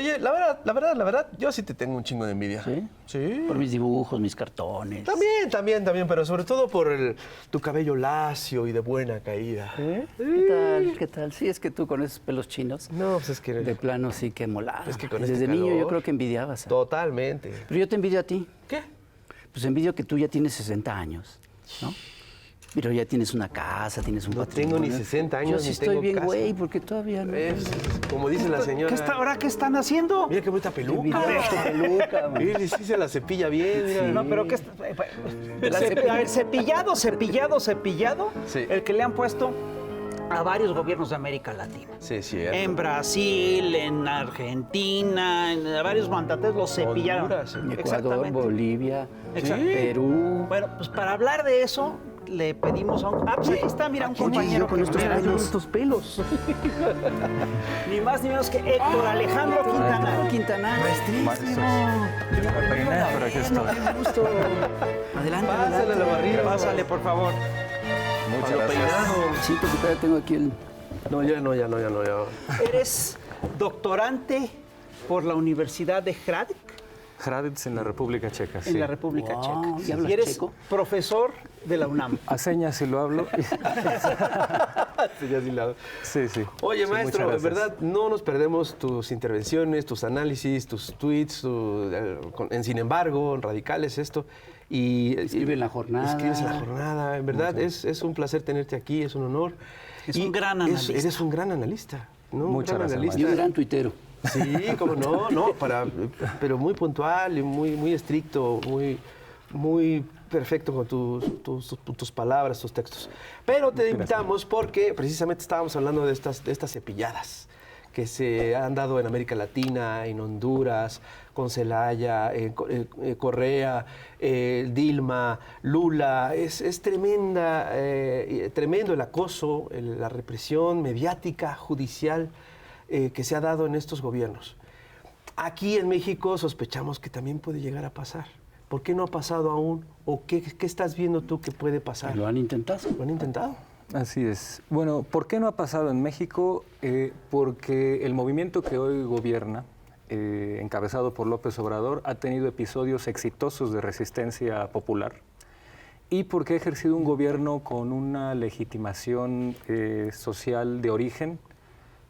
Oye, la verdad, yo sí te tengo un chingo de envidia. ¿Sí? Sí. Por mis dibujos, mis cartones. También, pero sobre todo por tu cabello lacio y de buena caída. ¿Eh? ¿Qué tal? ¿Qué tal? Sí, es que tú con esos pelos chinos. No, pues es que... De plano sí que molado. Es que con Desde este niño calor, yo creo que envidiabas. Totalmente. Pero yo te envidio a ti. ¿Qué? Pues envidio que tú ya tienes 60 años, ¿no? Pero ya tienes una casa, tienes un patrimonio. No tengo ni 60 años, Yo sí ni estoy tengo bien, casa. güey, porque todavía no. Como dice la señora. ¿Ahora qué están haciendo? Mira qué bonita peluca. Peluca, man. Sí, sí se la cepilla bien, mira. No, pero ¿qué está? A ver, cepillado. Sí. El que le han puesto a varios gobiernos de América Latina. Sí, es cierto. En Brasil, en Argentina, a varios mandatarios los cepillaron. Honduras, Ecuador, Exactamente. Bolivia, Exacto. Perú. Bueno, pues para hablar de eso, le pedimos a un... Ah, pues ahí está, mira, un compañero con estos mira, pelos. estos pelos. Ni más ni menos que Héctor Alejandro Quintana. Quintana. Maestros. Pero aquí estoy. Qué gusto. Adelante, Pásale adelante. la barriga. Pásale, por favor. Muchas gracias. Sí, porque todavía tengo aquí el... No, ya no. Eres doctorante por la Universidad de Hradec, Hradec en la República Checa, en sí. la República Wow, Checa. ¿y hablas Y eres checo? profesor de la UNAM. A señas si lo hablo. Sí, ya sí la- Sí, sí. Oye, Sí, maestro, muchas en gracias. verdad no nos perdemos tus intervenciones, tus análisis, tus tweets, en Sin embargo, en Radicales, esto. Y Escribe en La Jornada. Escribes en La Jornada. En verdad, es un placer tenerte aquí, es un honor. Es un gran analista. Eres un gran analista, ¿no? Un Muchas gran gracias, analista. Y un gran tuitero. Sí, como no, pero muy puntual y muy estricto, muy perfecto con tus palabras, tus textos. Pero te invitamos porque precisamente estábamos hablando de estas cepilladas que se han dado en América Latina, en Honduras, con Zelaya, Correa, Dilma, Lula. Es tremendo el acoso, la represión mediática, judicial, que se ha dado en estos gobiernos. Aquí en México sospechamos que también puede llegar a pasar. ¿Por qué no ha pasado aún? ¿O qué estás viendo tú que puede pasar? Lo han intentado. ¿Lo han intentado? Así es. Bueno, ¿por qué no ha pasado en México? Porque el movimiento que hoy gobierna, encabezado por López Obrador, ha tenido episodios exitosos de resistencia popular y porque ha ejercido un gobierno con una legitimación social de origen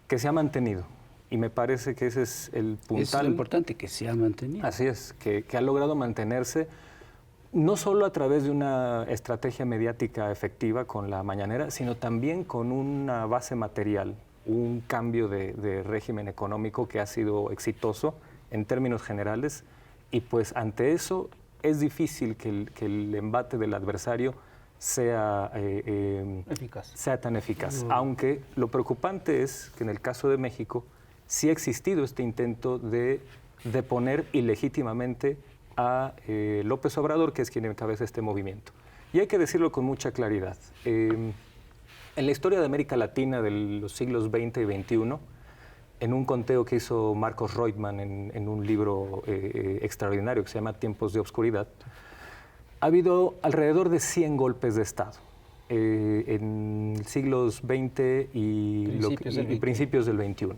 que se ha mantenido. Y me parece que ese es el puntal. Eso es lo importante, que se ha mantenido. Así es, que ha logrado mantenerse no solo a través de una estrategia mediática efectiva con la mañanera, sino también con una base material, un cambio de régimen económico que ha sido exitoso en términos generales. Y pues ante eso es difícil que el embate del adversario sea tan eficaz. Aunque lo preocupante es que en el caso de México sí ha existido este intento de deponer ilegítimamente a López Obrador, que es quien encabeza este movimiento. Y hay que decirlo con mucha claridad. En la historia de América Latina de los siglos XX y XXI, en un conteo que hizo Marcos Reutemann en un libro extraordinario que se llama Tiempos de Obscuridad, ha habido alrededor de 100 golpes de Estado en siglos XX y principios del XXI.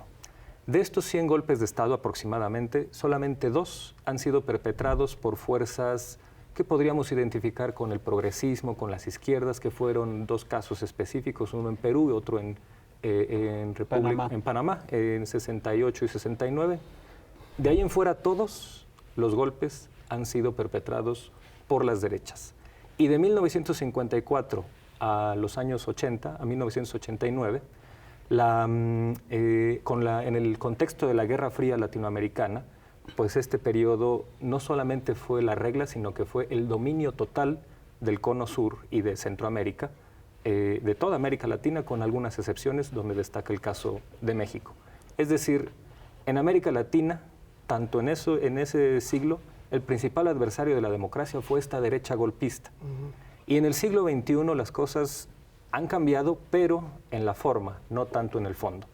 De estos 100 golpes de Estado aproximadamente, solamente 2 han sido perpetrados por fuerzas que podríamos identificar con el progresismo, con las izquierdas, que fueron 2 casos específicos, uno en Perú y otro en Panamá, en 68 y 69. De ahí en fuera, todos los golpes han sido perpetrados por las derechas. Y de 1954 a los años 80, a 1989, en el contexto de la Guerra Fría latinoamericana, pues este periodo no solamente fue la regla, sino que fue el dominio total del Cono Sur y de Centroamérica, de toda América Latina, con algunas excepciones, donde destaca el caso de México. Es decir, en América Latina, tanto en ese siglo, el principal adversario de la democracia fue esta derecha golpista. Y en el siglo XXI las cosas han cambiado, pero en la forma, no tanto en el fondo.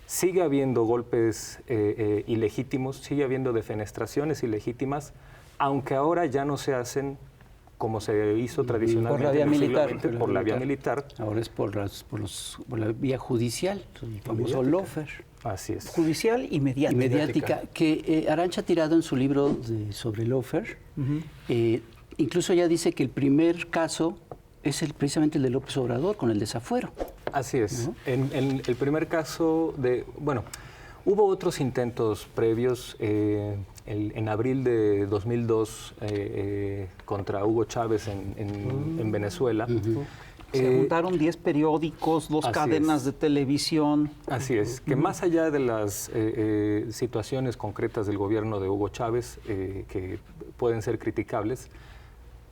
Sigue habiendo golpes ilegítimos, sigue habiendo defenestraciones ilegítimas, aunque ahora ya no se hacen como se hizo tradicionalmente por la vía en el siglo militar, XX, por la vía militar. Ahora es por la vía judicial, el famoso lawfare. Así es. Judicial y mediática. Y mediática, que Arantxa Tirado en su libro sobre lawfare, incluso ya dice que el primer caso es precisamente el de López Obrador con el desafuero. Así es. ¿No? En el primer caso bueno, hubo otros intentos previos. En abril de 2002 contra Hugo Chávez en Venezuela. Se juntaron 10 periódicos, 2 cadenas de televisión. Así es, que más allá de las situaciones concretas del gobierno de Hugo Chávez, que pueden ser criticables,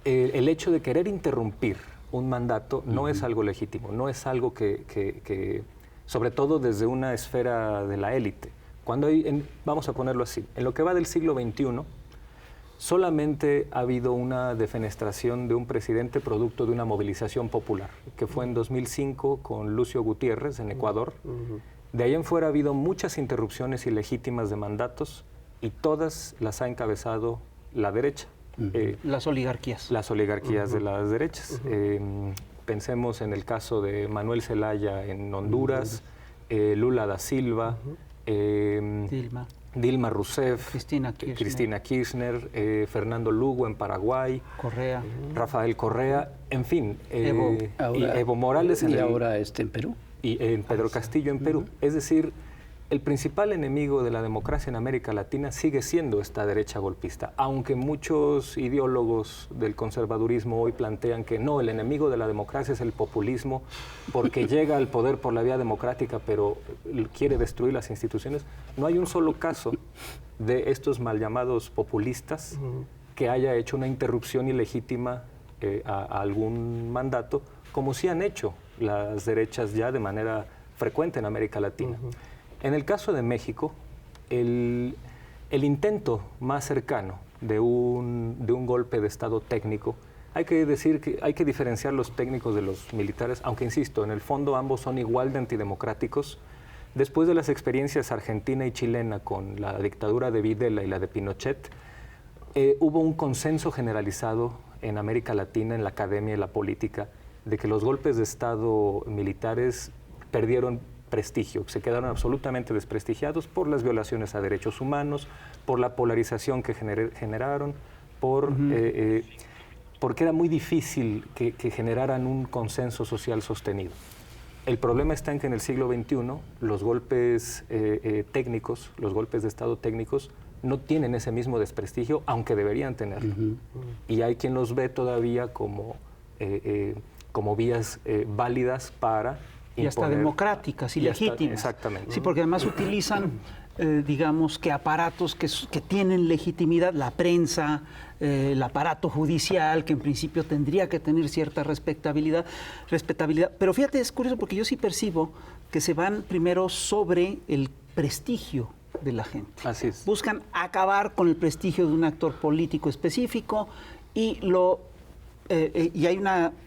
el hecho de querer interrumpir un mandato no es algo legítimo, no es algo que sobre todo desde una esfera de la élite. Cuando vamos a ponerlo así, en lo que va del siglo XXI, solamente ha habido una defenestración de un presidente producto de una movilización popular, que fue en 2005 con Lucio Gutiérrez en Ecuador. De ahí en fuera ha habido muchas interrupciones ilegítimas de mandatos y todas las ha encabezado la derecha. Las oligarquías. Las oligarquías de las derechas. Pensemos en el caso de Manuel Zelaya en Honduras, Lula da Silva, Dilma Rousseff, Cristina Kirchner, Fernando Lugo en Paraguay, Correa, Rafael Correa, en fin, Evo Morales y ahora en Perú. Y en Pedro Castillo en Perú. Es decir, el principal enemigo de la democracia en América Latina sigue siendo esta derecha golpista, aunque muchos ideólogos del conservadurismo hoy plantean que no, el enemigo de la democracia es el populismo, porque llega al poder por la vía democrática, pero quiere destruir las instituciones. No hay un solo caso de estos mal llamados populistas que haya hecho una interrupción ilegítima a algún mandato, como sí han hecho las derechas ya de manera frecuente en América Latina. En el caso de México, el intento más cercano de un golpe de Estado técnico, hay que decir que hay que diferenciar los técnicos de los militares, aunque insisto, en el fondo ambos son igual de antidemocráticos. Después de las experiencias argentina y chilena con la dictadura de Videla y la de Pinochet, hubo un consenso generalizado en América Latina, en la academia y la política, de que los golpes de Estado militares perdieron prestigio, se quedaron absolutamente desprestigiados por las violaciones a derechos humanos, por la polarización que generaron, porque era muy difícil que generaran un consenso social sostenido. El problema está en que en el siglo XXI los golpes técnicos, los golpes de Estado técnicos, no tienen ese mismo desprestigio, aunque deberían tenerlo. Y hay quien los ve todavía como vías válidas para y hasta democráticas y legítimas. Exactamente. Sí, porque además utilizan, digamos, que aparatos que tienen legitimidad, la prensa, el aparato judicial, que en principio tendría que tener cierta respetabilidad. Pero fíjate, es curioso porque yo sí percibo que se van primero sobre el prestigio de la gente. Así es. Buscan acabar con el prestigio de un actor político específico y hay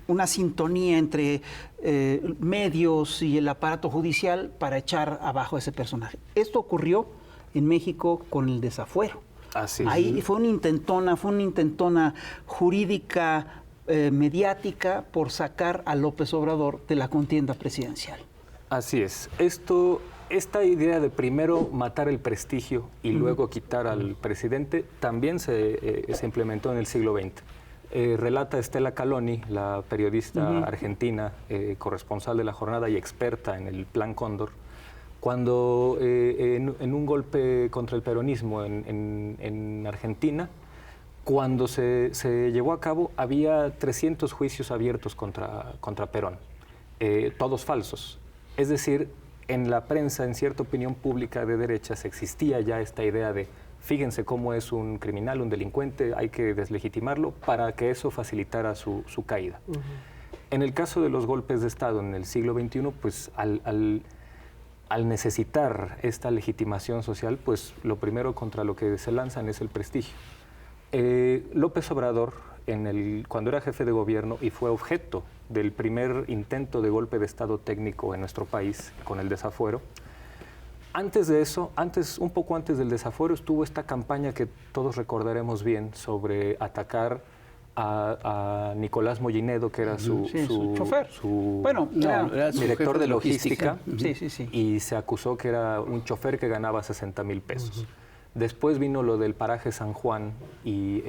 una sintonía entre medios y el aparato judicial para echar abajo a ese personaje. Esto ocurrió en México con el desafuero. Así es. Ahí fue una intentona jurídica, mediática, por sacar a López Obrador de la contienda presidencial. Así es. Esta idea de primero matar el prestigio y luego quitar al presidente también se implementó en el siglo XX. Relata Estela Caloni, la periodista argentina, corresponsal de La Jornada y experta en el Plan Cóndor, cuando en un golpe contra el peronismo en Argentina, cuando se llevó a cabo, había 300 juicios abiertos contra Perón, todos falsos. Es decir, en la prensa, en cierta opinión pública de derechas, existía ya esta idea de fíjense cómo es un criminal, un delincuente, hay que deslegitimarlo para que eso facilitara su caída. En el caso de los golpes de Estado en el siglo XXI, pues al necesitar esta legitimación social, pues lo primero contra lo que se lanzan es el prestigio. López Obrador, cuando era jefe de gobierno y fue objeto del primer intento de golpe de Estado técnico en nuestro país, con el desafuero, antes de eso, un poco antes del desafuero, estuvo esta campaña que todos recordaremos bien sobre atacar a Nicolás Mollinedo, que era su chofer. Bueno, era su director jefe de logística. Sí. Y se acusó que era un chofer que ganaba 60,000 pesos. Después vino lo del paraje San Juan, y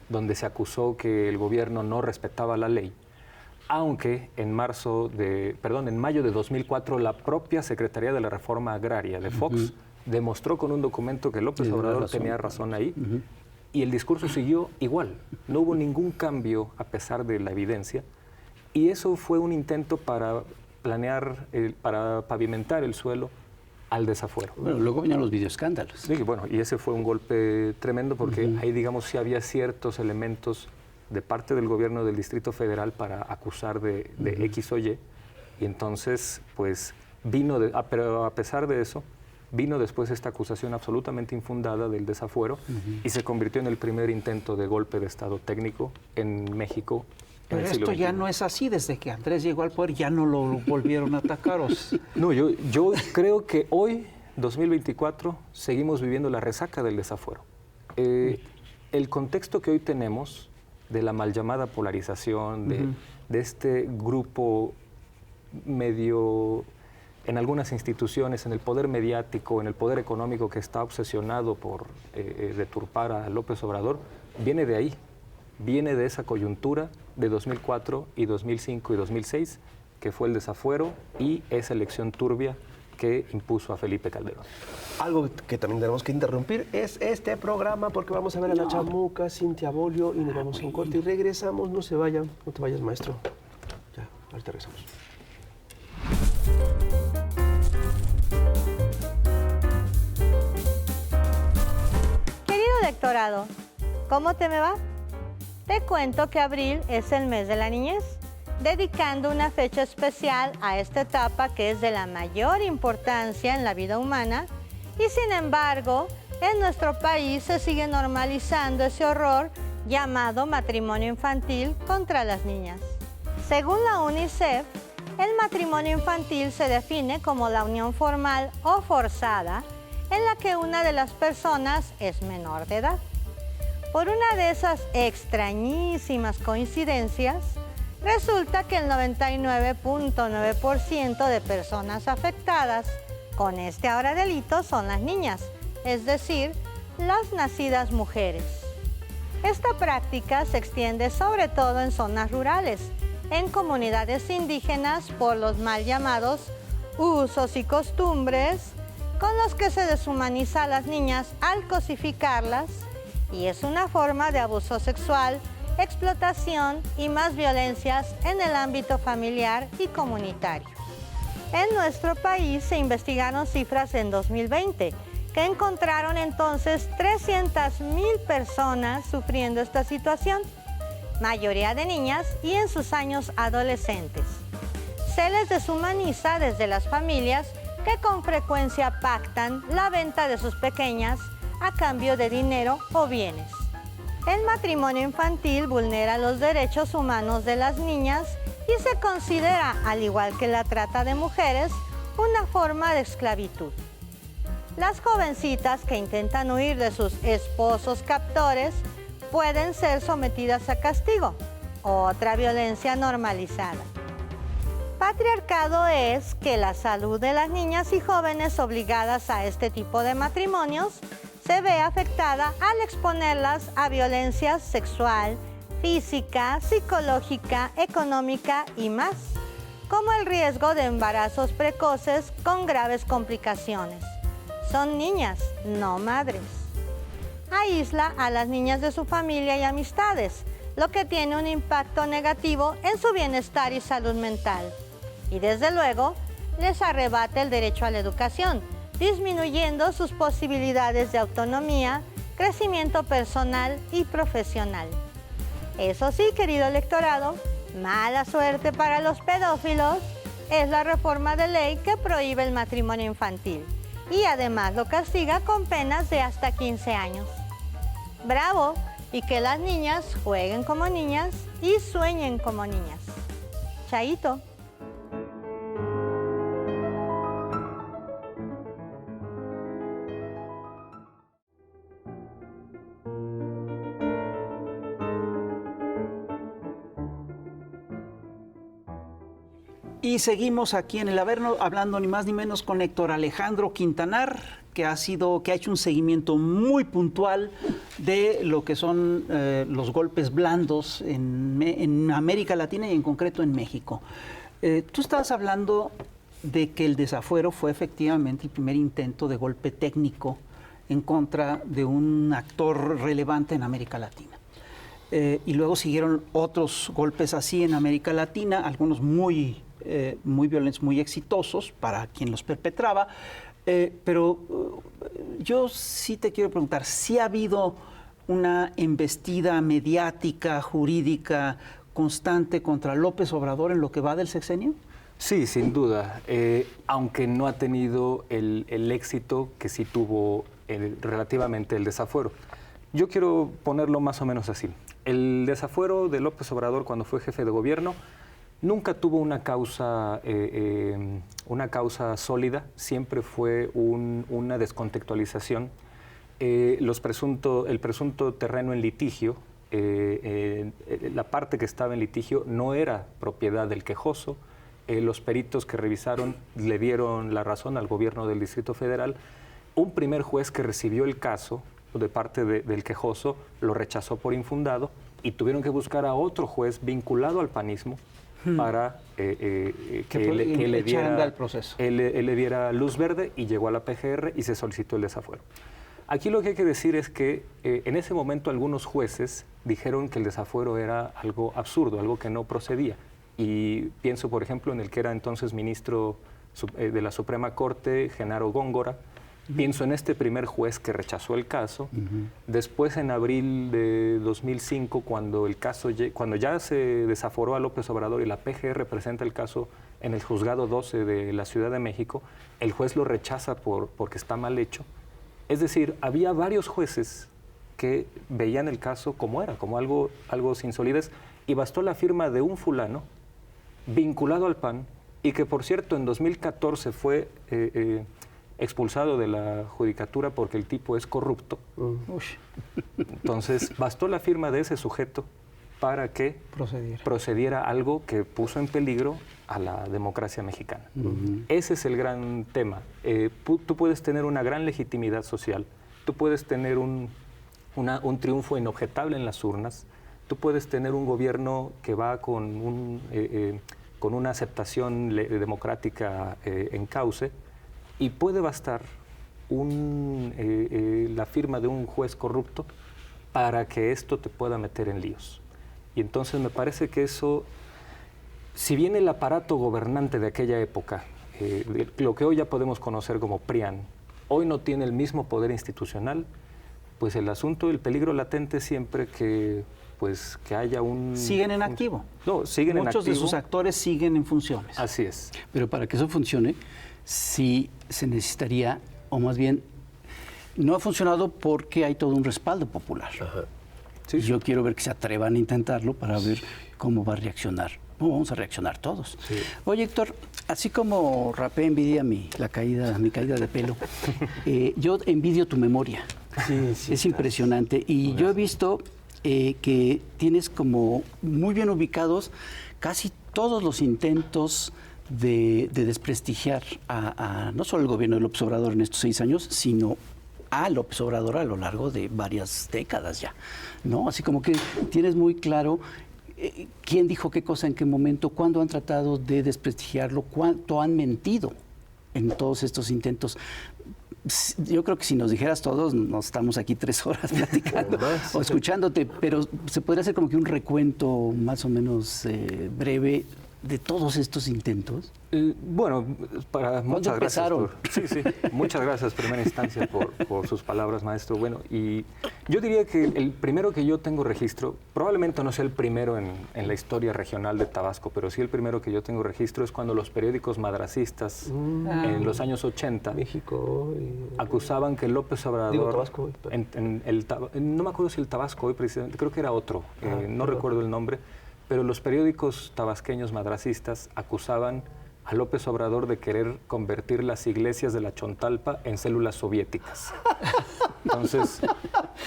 donde se acusó que el gobierno no respetaba la ley, aunque en mayo de 2004 la propia Secretaría de la Reforma Agraria de Fox demostró con un documento que López Obrador tenía razón ahí, y el discurso siguió igual. No hubo ningún cambio a pesar de la evidencia, y eso fue un intento para para pavimentar el suelo al desafuero. Bueno, luego vinieron los videoescándalos. Sí, bueno, y ese fue un golpe tremendo porque ahí, digamos, sí había ciertos elementos de parte del gobierno del Distrito Federal para acusar de X o Y, y entonces, pues, pero a pesar de eso, vino después esta acusación absolutamente infundada del desafuero y se convirtió en el primer intento de golpe de Estado técnico en México. Pero esto ya no es así, desde que Andrés llegó al poder ya no lo volvieron a atacar. No, yo creo que hoy, 2024, seguimos viviendo la resaca del desafuero. El contexto que hoy tenemos de la mal llamada polarización, de este grupo medio, en algunas instituciones, en el poder mediático, en el poder económico, que está obsesionado por deturpar a López Obrador, viene de ahí. Viene de esa coyuntura de 2004 y 2005 y 2006, que fue el desafuero y esa elección turbia que impuso a Felipe Calderón. Algo que también tenemos que interrumpir es este programa, porque vamos a ver a la chamuca, Cintia Bolio, y nos vamos a un corte y regresamos. No se vayan, no te vayas, maestro. Ya, ahorita regresamos. Querido lectorado, ¿cómo te me va? Te cuento que abril es el mes de la niñez, dedicando una fecha especial a esta etapa que es de la mayor importancia en la vida humana, y sin embargo, en nuestro país se sigue normalizando ese horror llamado matrimonio infantil contra las niñas. Según la UNICEF, el matrimonio infantil se define como la unión formal o forzada en la que una de las personas es menor de edad. Por una de esas extrañísimas coincidencias, resulta que el 99.9% de personas afectadas con este ahora delito son las niñas, es decir, las nacidas mujeres. Esta práctica se extiende sobre todo en zonas rurales, en comunidades indígenas, por los mal llamados usos y costumbres con los que se deshumaniza a las niñas al cosificarlas, y es una forma de abuso sexual, explotación y más violencias en el ámbito familiar y comunitario. En nuestro país se investigaron cifras en 2020 que encontraron entonces 300,000 personas sufriendo esta situación, mayoría de niñas y en sus años adolescentes. Se les deshumaniza desde las familias, que con frecuencia pactan la venta de sus pequeñas a cambio de dinero o bienes. El matrimonio infantil vulnera los derechos humanos de las niñas y se considera, al igual que la trata de mujeres, una forma de esclavitud. Las jovencitas que intentan huir de sus esposos captores pueden ser sometidas a castigo, otra violencia normalizada. Patriarcado es que la salud de las niñas y jóvenes obligadas a este tipo de matrimonios se ve afectada al exponerlas a violencia sexual, física, psicológica, económica y más, como el riesgo de embarazos precoces con graves complicaciones. Son niñas, no madres. Aísla a las niñas de su familia y amistades, lo que tiene un impacto negativo en su bienestar y salud mental. Y desde luego, les arrebata el derecho a la educación, disminuyendo sus posibilidades de autonomía, crecimiento personal y profesional. Eso sí, querido electorado, mala suerte para los pedófilos es la reforma de ley que prohíbe el matrimonio infantil y además lo castiga con penas de hasta 15 años. ¡Bravo! Y que las niñas jueguen como niñas y sueñen como niñas. Chaito. Y seguimos aquí en el Averno hablando ni más ni menos con Héctor Alejandro Quintanar, que ha hecho un seguimiento muy puntual de lo que son los golpes blandos en América Latina y en concreto en México. Tú estabas hablando de que el desafuero fue efectivamente el primer intento de golpe técnico en contra de un actor relevante en América Latina. Y luego siguieron otros golpes así en América Latina, algunos muy violentos, muy exitosos para quien los perpetraba. Pero yo sí te quiero preguntar, ¿sí ha habido una embestida mediática, jurídica, constante contra López Obrador en lo que va del sexenio? Sí, sin duda, aunque no ha tenido el éxito que sí tuvo relativamente el desafuero. Yo quiero ponerlo más o menos así. El desafuero de López Obrador cuando fue jefe de gobierno nunca tuvo una causa sólida, siempre fue una descontextualización. El presunto terreno en litigio, la parte que estaba en litigio no era propiedad del quejoso. Los peritos que revisaron le dieron la razón al gobierno del Distrito Federal. Un primer juez que recibió el caso de parte del quejoso lo rechazó por infundado y tuvieron que buscar a otro juez vinculado al panismo para que le diera luz verde, y llegó a la PGR y se solicitó el desafuero. Aquí lo que hay que decir es que en ese momento algunos jueces dijeron que el desafuero era algo absurdo, algo que no procedía. Y pienso, por ejemplo, en el que era entonces ministro de la Suprema Corte, Genaro Góngora. Pienso en este primer juez que rechazó el caso. Después, en abril de 2005, cuando ya se desaforó a López Obrador y la PGR presenta el caso en el Juzgado 12 de la Ciudad de México, el juez lo rechaza porque está mal hecho. Es decir, había varios jueces que veían el caso como algo sin solidez, y bastó la firma de un fulano vinculado al PAN, y que, por cierto, en 2014 fue expulsado de la judicatura porque el tipo es corrupto. Entonces, bastó la firma de ese sujeto para que procediera algo que puso en peligro a la democracia mexicana. Ese es el gran tema. Tú puedes tener una gran legitimidad social, tú puedes tener un triunfo inobjetable en las urnas, tú puedes tener un gobierno que va con una aceptación democrática en cauce, y puede bastar la firma de un juez corrupto para que esto te pueda meter en líos. Y entonces me parece que eso, si bien el aparato gobernante de aquella época, lo que hoy ya podemos conocer como PRIAN, hoy no tiene el mismo poder institucional, pues el asunto, el peligro latente siempre que haya un... ¿Siguen en activo? No, siguen en activo. Muchos de sus actores siguen en funciones. Así es. Pero para que eso funcione, sí se necesitaría, o más bien, no ha funcionado porque hay todo un respaldo popular. Sí. Yo quiero ver que se atrevan a intentarlo para ver cómo va a reaccionar. ¿Cómo vamos a reaccionar todos? Sí. Oye, Héctor, así como Rapé envidia mi caída de pelo, yo envidio tu memoria. Sí, es impresionante. Y yo he visto que tienes como muy bien ubicados casi todos los intentos de desprestigiar a no solo el gobierno de López Obrador en estos 6 años, sino a López Obrador a lo largo de varias décadas ya, ¿no? Así como que tienes muy claro quién dijo qué cosa en qué momento, cuándo han tratado de desprestigiarlo, cuánto han mentido en todos estos intentos. Yo creo que si nos dijeras todos, nos estamos aquí 3 horas platicando o escuchándote, pero se podría hacer como que un recuento más o menos breve de todos estos intentos. Bueno, muchas gracias. Muchas gracias, primera instancia, por sus palabras, maestro. Bueno, y yo diría que el primero que yo tengo registro, probablemente no sea el primero en la historia regional de Tabasco, pero sí el primero que yo tengo registro es cuando los periódicos madracistas en los años 80 México acusaban que López Obrador... Digo, Tabasco. No me acuerdo si el Tabasco hoy precisamente, creo que era otro, no recuerdo el nombre, pero los periódicos tabasqueños madracistas acusaban a López Obrador de querer convertir las iglesias de la Chontalpa en células soviéticas. Entonces,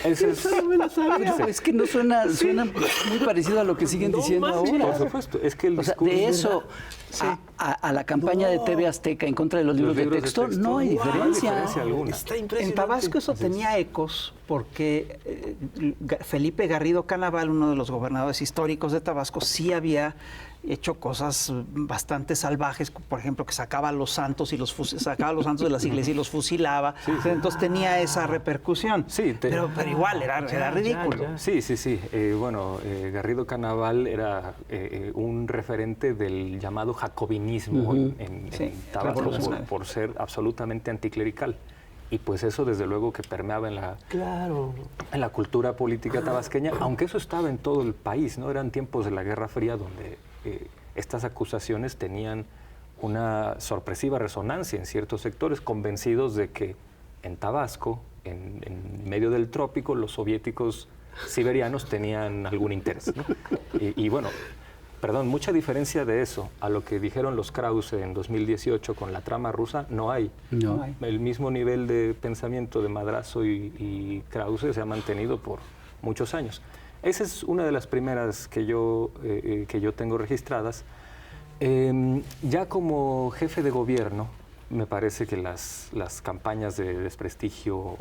Ese es, No me la sabía. Es que no suena muy parecido a lo que siguen diciendo ahora. por supuesto, es que el O sea, discurso... de eso a la campaña de TV Azteca en contra de los libros de texto, no hay diferencia. alguna. Está impresionante. En Tabasco eso tenía ecos porque Felipe Garrido Canaval, uno de los gobernadores históricos de Tabasco, sí había hecho cosas bastante salvajes, por ejemplo, que sacaba a los santos sacaba a los santos de las iglesias y los fusilaba. Entonces tenía esa repercusión. Sí, pero igual era ridículo. Sí. Bueno, Garrido Canaval era un referente del llamado jacobinismo en Tabasco por ser absolutamente anticlerical. Y pues eso desde luego que permeaba en la cultura política tabasqueña, aunque eso estaba en todo el país, ¿no? Eran tiempos de la Guerra Fría donde estas acusaciones tenían una sorpresiva resonancia en ciertos sectores, convencidos de que en Tabasco, en medio del trópico, los soviéticos siberianos tenían algún interés, ¿no? Y bueno, mucha diferencia de eso a lo que dijeron los Krause en 2018 con la trama rusa, no hay. No. El mismo nivel de pensamiento de Madrazo y Krause se ha mantenido por muchos años. Esa es una de las primeras que yo tengo registradas. Ya como jefe de gobierno, me parece que las campañas de desprestigio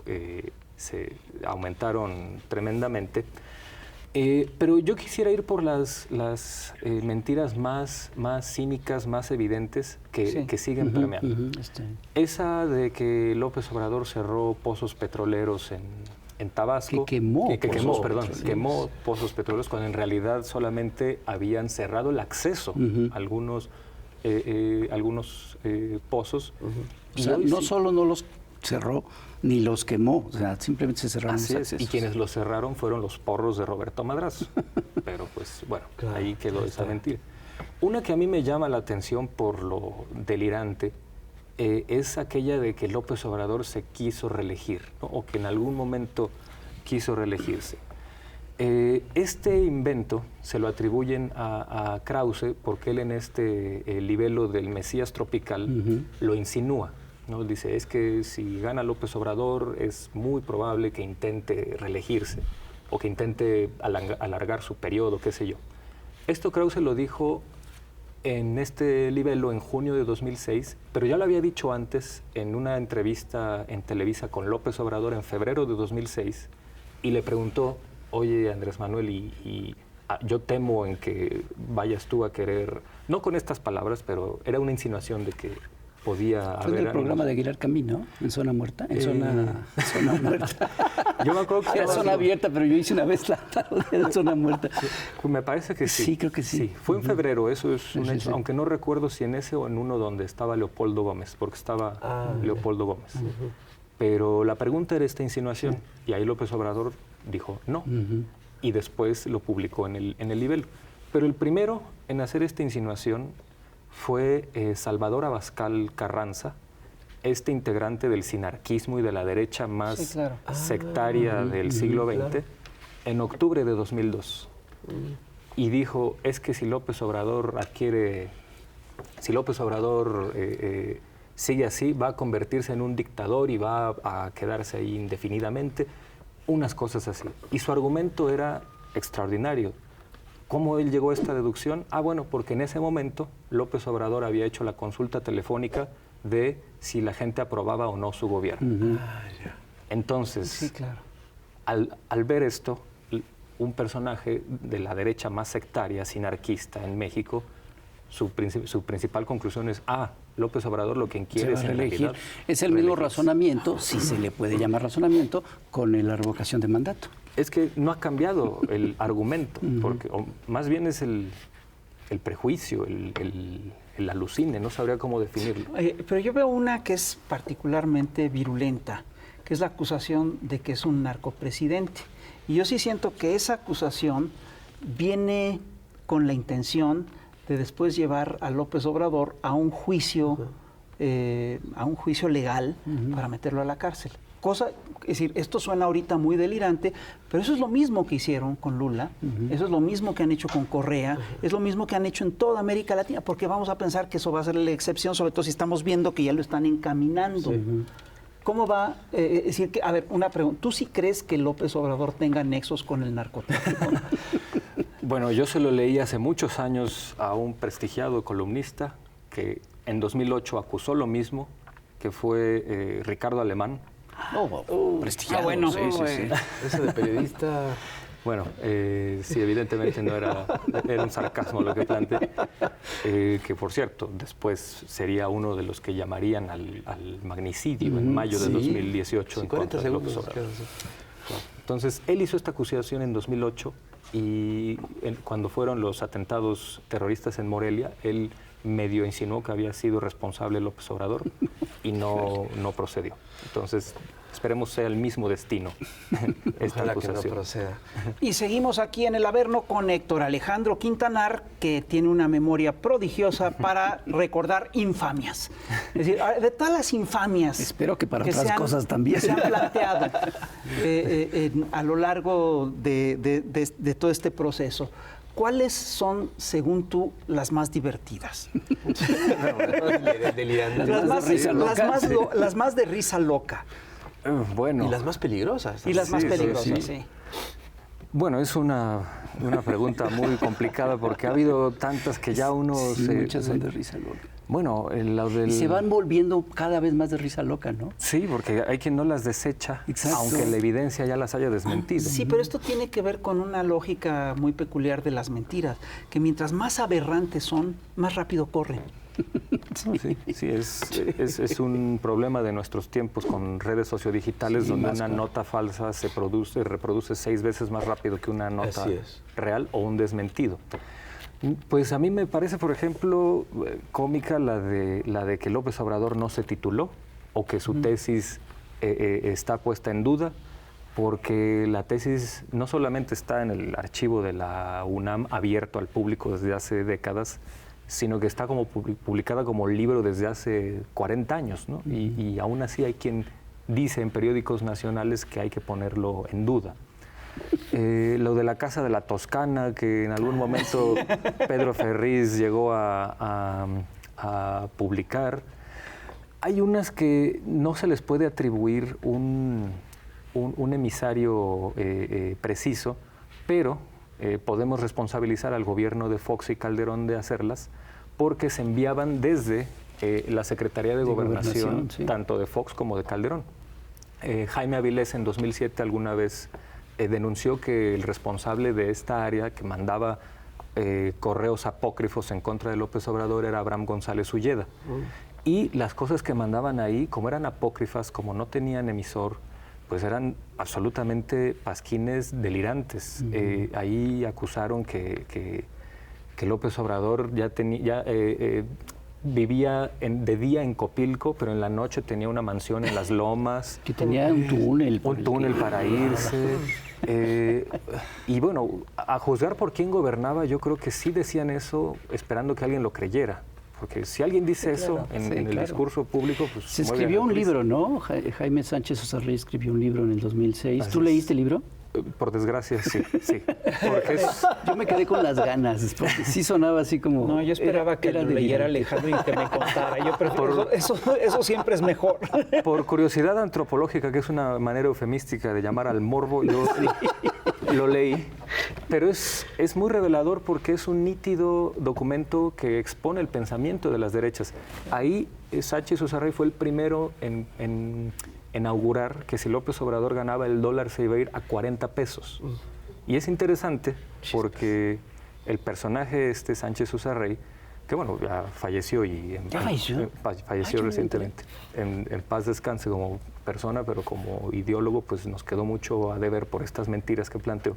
se aumentaron tremendamente. Pero yo quisiera ir por las mentiras más cínicas, más evidentes que siguen permeando. Esa de que López Obrador cerró pozos petroleros en Tabasco. Quemó pozos petroleros cuando en realidad solamente habían cerrado el acceso a algunos pozos. O sea, no solo no los cerró, ni los quemó, o sea, simplemente se cerraron los accesos. Y quienes los cerraron fueron los porros de Roberto Madrazo. Pero pues bueno, ahí quedó esa mentira. Una que a mí me llama la atención por lo delirante es aquella de que López Obrador se quiso reelegir, ¿no? O que en algún momento quiso reelegirse. Este invento se lo atribuyen a Krause porque él en este libelo del Mesías tropical lo insinúa, ¿no? Dice, es que si gana López Obrador es muy probable que intente reelegirse o que intente alargar su periodo, qué sé yo. Esto Krause lo dijo en este libelo en junio de 2006, pero ya lo había dicho antes en una entrevista en Televisa con López Obrador en febrero de 2006 y le preguntó, oye Andrés Manuel, yo temo en que vayas tú a querer, no con estas palabras, pero era una insinuación de que podía haber... Fue en el programa de Aguilar Camín, ¿no? En Zona Muerta, Zona Muerta. Yo me acuerdo que era Zona Abierta, pero yo hice una vez la tarde en Zona Muerta. Me parece que sí. Sí, creo que sí. Fue en febrero, eso es un hecho, aunque no recuerdo si en ese o en uno donde estaba Leopoldo Gómez, porque estaba Leopoldo Gómez. Pero la pregunta era esta insinuación, y ahí López Obrador dijo no, y después lo publicó en el libelo. Pero el primero en hacer esta insinuación fue Salvador Abascal Carranza, este integrante del sinarquismo y de la derecha más sectaria del siglo XX, en octubre de 2002. Y dijo, es que si López Obrador sigue así, va a convertirse en un dictador y va a quedarse ahí indefinidamente, unas cosas así. Y su argumento era extraordinario. ¿Cómo él llegó a esta deducción? Bueno, porque en ese momento López Obrador había hecho la consulta telefónica de si la gente aprobaba o no su gobierno. Entonces, al ver esto, un personaje de la derecha más sectaria, sinarquista en México, su principal conclusión es, López Obrador lo que quiere es reelegir. Es el mismo razonamiento, si se le puede llamar razonamiento, con la revocación de mandato. Es que no ha cambiado el argumento, porque más bien es el prejuicio, el alucine, no sabría cómo definirlo. Pero yo veo una que es particularmente virulenta, que es la acusación de que es un narcopresidente. Y yo sí siento que esa acusación viene con la intención de después llevar a López Obrador a un juicio legal para meterlo a la cárcel. Es decir, esto suena ahorita muy delirante, pero eso es lo mismo que hicieron con Lula, eso es lo mismo que han hecho con Correa, es lo mismo que han hecho en toda América Latina, porque vamos a pensar que eso va a ser la excepción, sobre todo si estamos viendo que ya lo están encaminando. ¿Cómo va? Es decir, que, a ver, una pregunta. ¿Tú sí crees que López Obrador tenga nexos con el narcotráfico? Bueno, yo se lo leí hace muchos años a un prestigiado columnista que en 2008 acusó lo mismo, que fue Ricardo Alemán. Prestigiado. Bueno. Sí. Eso de periodista... Bueno, sí, evidentemente no era un sarcasmo lo que planteé, que por cierto, después sería uno de los que llamarían al magnicidio en mayo de 2018 en 40 contra de López segundos. Obrador. Entonces, él hizo esta acusación en 2008 y cuando fueron los atentados terroristas en Morelia, él medio insinuó que había sido responsable López Obrador y no procedió. Entonces, esperemos sea el mismo destino esta Ojalá acusación. que no proceda. Y seguimos aquí en el Averno con Héctor Alejandro Quintanar, que tiene una memoria prodigiosa para recordar infamias. Es decir, de todas las infamias... Espero que para otras cosas también. Que se han planteado a lo largo de todo este proceso. ¿Cuáles son, según tú, las más divertidas? Delirante. Las más de risa loca. Bueno. Y las más peligrosas. Y las más Sí, peligrosas, sí. sí. Bueno, es una pregunta muy complicada porque ha habido tantas que ya uno Muchas son de risa loca. Bueno, lo del... Y se van volviendo cada vez más de risa loca, ¿no? Sí, porque hay quien no las desecha, Exacto. aunque la evidencia ya las haya desmentido. Sí, pero esto tiene que ver con una lógica muy peculiar de las mentiras, que mientras más aberrantes son, más rápido corren. Sí, es un problema de nuestros tiempos con redes sociodigitales donde una nota falsa se reproduce 6 veces más rápido que una nota real o un desmentido. Pues a mí me parece, por ejemplo, cómica la de que López Obrador no se tituló o que su tesis está puesta en duda, porque la tesis no solamente está en el archivo de la UNAM abierto al público desde hace décadas, sino que está como publicada como libro desde hace 40 años, ¿no? Y aún así hay quien dice en periódicos nacionales que hay que ponerlo en duda. Lo de la Casa de la Toscana, que en algún momento Pedro Ferriz llegó a publicar, hay unas que no se les puede atribuir un emisario preciso, pero podemos responsabilizar al gobierno de Fox y Calderón de hacerlas porque se enviaban desde la Secretaría de Gobernación, sí. tanto de Fox como de Calderón. Jaime Avilés en 2007 alguna vez denunció que el responsable de esta área que mandaba correos apócrifos en contra de López Obrador era Abraham González Ulleda. Y las cosas que mandaban ahí, como eran apócrifas, como no tenían emisor, pues eran absolutamente pasquines delirantes. Ahí acusaron que López Obrador vivía de día en Copilco, pero en la noche tenía una mansión en las Lomas. Que tenía un túnel. Un túnel para irse. Y bueno, a juzgar por quién gobernaba, yo creo que sí decían eso esperando que alguien lo creyera. Porque si alguien dice eso en el discurso público, pues se escribió un libro, ¿no? Jaime Sánchez Susarrey escribió un libro en el 2006. Así ¿Tú es. leíste el libro? Por desgracia, sí. Porque Yo me quedé con las ganas, porque sí sonaba así como... No, yo esperaba que era lo leyera delirante. Alejandro y que me contara. Yo prefiero, eso siempre es mejor. por curiosidad antropológica, que es una manera eufemística de llamar al morbo, yo lo leí. Pero es muy revelador porque es un nítido documento que expone el pensamiento de las derechas. Ahí Sánchez Susarrey fue el primero en augurar que si López Obrador ganaba el dólar se iba a ir a 40 pesos. Y es interesante porque el personaje Sánchez Susarrey, que bueno, ya falleció y falleció recientemente. En paz descanse como persona, pero como ideólogo pues nos quedó mucho a deber por estas mentiras que planteó.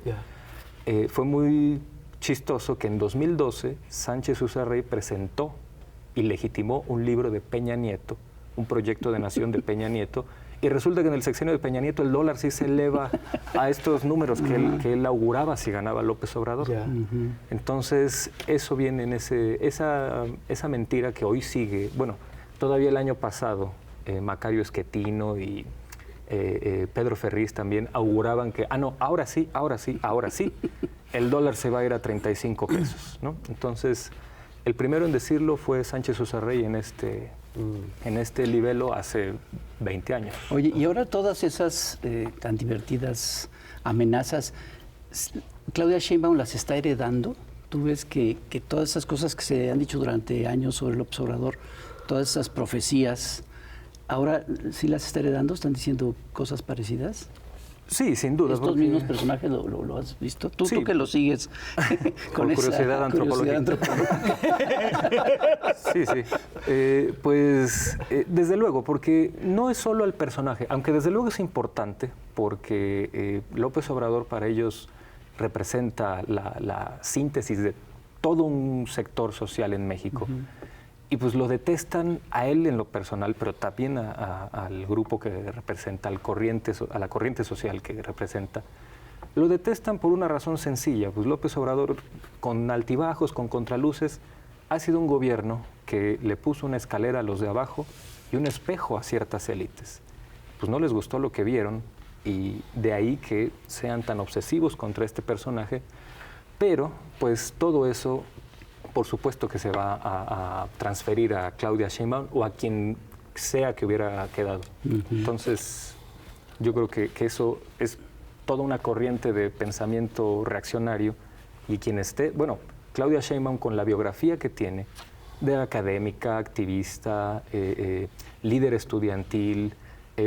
Fue muy chistoso que en 2012 Sánchez Susarrey presentó y legitimó un libro de Peña Nieto, un proyecto de nación de Peña Nieto, y resulta que en el sexenio de Peña Nieto el dólar sí se eleva a estos números que él auguraba si ganaba López Obrador. Entonces, eso viene en esa mentira que hoy sigue. Bueno, todavía el año pasado, Macario Esquetino y Pedro Ferriz también auguraban que, ahora sí, el dólar se va a ir a 35 pesos, ¿no? Entonces, el primero en decirlo fue Sánchez Susarrey en este en este libelo hace 20 años. Oye, y ahora todas esas tan divertidas amenazas, ¿Claudia Sheinbaum las está heredando? ¿Tú ves que todas esas cosas que se han dicho durante años sobre el López Obrador, todas esas profecías, ahora sí las está heredando? ¿Están diciendo cosas parecidas? Sí, sin duda. ¿Estos mismos personajes lo has visto? ¿Tú que lo sigues con curiosidad antropológica. Sí. Desde luego, porque no es solo el personaje, aunque desde luego es importante, porque López Obrador para ellos representa la síntesis de todo un sector social en México. Y pues lo detestan a él en lo personal, pero también al grupo que representa, a la corriente social que representa. Lo detestan por una razón sencilla, pues López Obrador, con altibajos, con contraluces, ha sido un gobierno que le puso una escalera a los de abajo y un espejo a ciertas élites. Pues no les gustó lo que vieron y de ahí que sean tan obsesivos contra este personaje, pero pues todo eso por supuesto que se va a transferir a Claudia Sheinbaum o a quien sea que hubiera quedado. Entonces, yo creo que eso es toda una corriente de pensamiento reaccionario y quien esté, bueno, Claudia Sheinbaum con la biografía que tiene de académica, activista, líder estudiantil,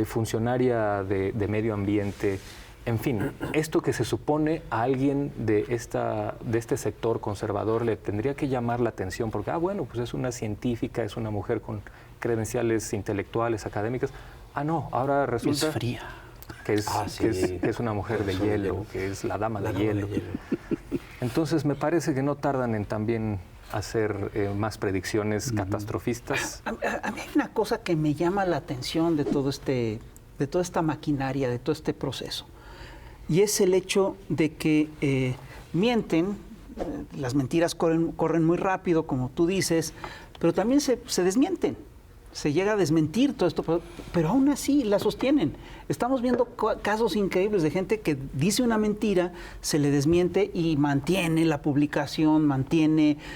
funcionaria de medio ambiente, en fin, esto que se supone a alguien de este sector conservador le tendría que llamar la atención porque, bueno, pues es una científica, es una mujer con credenciales intelectuales, académicas. No, ahora resulta... Es fría. Que es una mujer de hielo, que es la dama de hielo. Entonces me parece que no tardan en también hacer más predicciones catastrofistas. A mí hay una cosa que me llama la atención de toda esta maquinaria, de todo este proceso. Y es el hecho de que mienten, las mentiras corren muy rápido, como tú dices, pero también se desmienten. Se llega a desmentir todo esto, pero aún así la sostienen. Estamos viendo casos increíbles de gente que dice una mentira, se le desmiente y mantiene la publicación,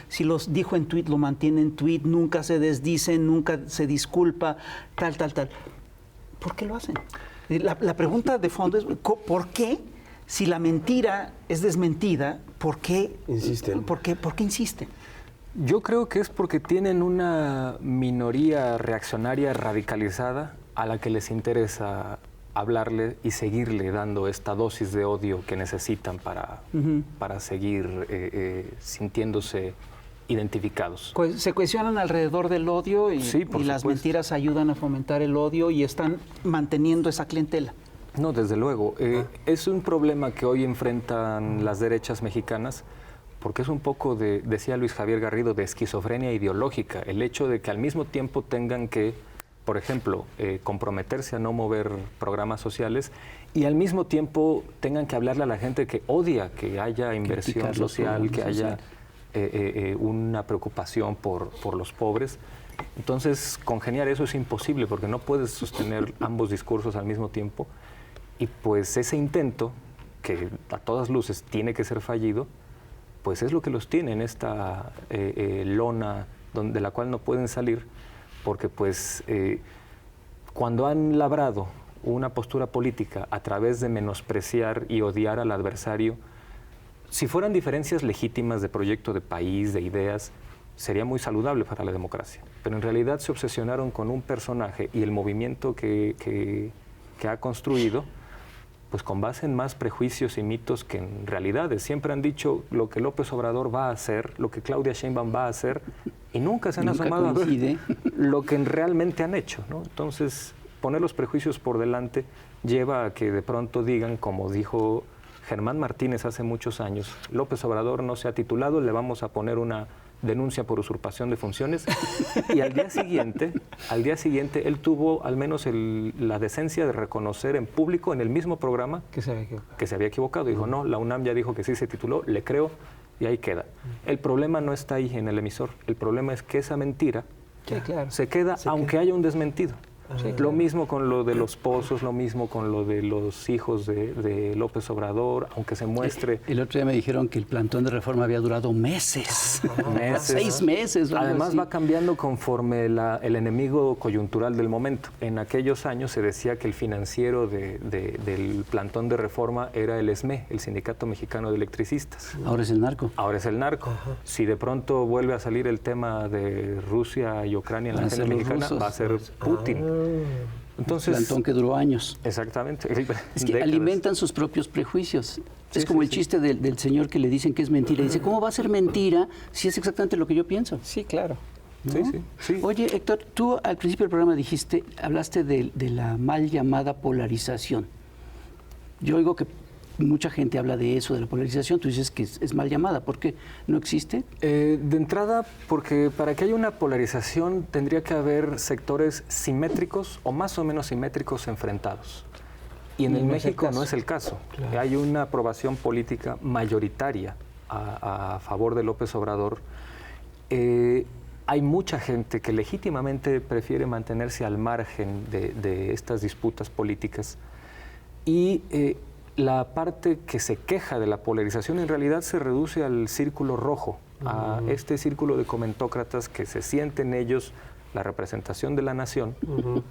si los dijo en tweet, lo mantiene en tweet, nunca se desdice, nunca se disculpa, tal. ¿Por qué lo hacen? La pregunta de fondo es, ¿por qué, si la mentira es desmentida, por qué insisten? ¿Por qué insisten? Yo creo que es porque tienen una minoría reaccionaria radicalizada a la que les interesa hablarle y seguirle dando esta dosis de odio que necesitan para seguir sintiéndose identificados. Se cohesionan alrededor del odio y las mentiras ayudan a fomentar el odio y están manteniendo esa clientela. No, desde luego. Es un problema que hoy enfrentan las derechas mexicanas porque es un poco decía Luis Javier Garrido, de esquizofrenia ideológica. El hecho de que al mismo tiempo tengan que, por ejemplo, comprometerse a no mover programas sociales y al mismo tiempo tengan que hablarle a la gente que odia que haya inversión social, que haya una preocupación por los pobres. Entonces, congeniar eso es imposible porque no puedes sostener ambos discursos al mismo tiempo. Y pues ese intento, que a todas luces tiene que ser fallido, pues es lo que los tiene en esta lona de la cual no pueden salir, porque pues cuando han labrado una postura política a través de menospreciar y odiar al adversario, si fueran diferencias legítimas de proyecto de país, de ideas, sería muy saludable para la democracia. Pero en realidad se obsesionaron con un personaje y el movimiento que ha construido, pues con base en más prejuicios y mitos que en realidades. Siempre han dicho lo que López Obrador va a hacer, lo que Claudia Sheinbaum va a hacer, y nunca se han asomado a ver lo que realmente han hecho, ¿no? Entonces, poner los prejuicios por delante lleva a que de pronto digan, como dijo Germán Martínez hace muchos años, López Obrador no se ha titulado, le vamos a poner una denuncia por usurpación de funciones, y al día siguiente él tuvo al menos la decencia de reconocer en público, en el mismo programa, que se había equivocado. Dijo, no, la UNAM ya dijo que sí se tituló, le creo, y ahí queda. El problema no está ahí en el emisor, el problema es que esa mentira se queda aunque haya un desmentido. Sí, lo mismo con lo de los pozos, lo mismo con lo de los hijos de López Obrador, aunque se muestre... El otro día me dijeron que el plantón de reforma había durado meses. 6 meses. Además así. va cambiando conforme el enemigo coyuntural del momento. En aquellos años se decía que el financiero del plantón de reforma era el SME, el Sindicato Mexicano de Electricistas. Ahora es el narco. Ahora es el narco. Si de pronto vuelve a salir el tema de Rusia y Ucrania en la agenda mexicana, va a ser Putin. Entonces, Plantón que duró años. Exactamente. Es que alimentan sus propios prejuicios. Es como el chiste del señor que le dicen que es mentira. Dice, ¿cómo va a ser mentira si es exactamente lo que yo pienso? Sí, claro. ¿No? Sí. Oye, Héctor, tú al principio del programa hablaste de la mal llamada polarización. Yo oigo que mucha gente habla de eso, de la polarización. Tú dices que es mal llamada. ¿Por qué? ¿No existe? De entrada, porque para que haya una polarización tendría que haber sectores simétricos o más o menos simétricos enfrentados. Y en el México no es el caso. Claro. Hay una aprobación política mayoritaria a favor de López Obrador. Hay mucha gente que legítimamente prefiere mantenerse al margen de estas disputas políticas. Y la parte que se queja de la polarización en realidad se reduce al círculo rojo, a este círculo de comentócratas que se sienten ellos la representación de la nación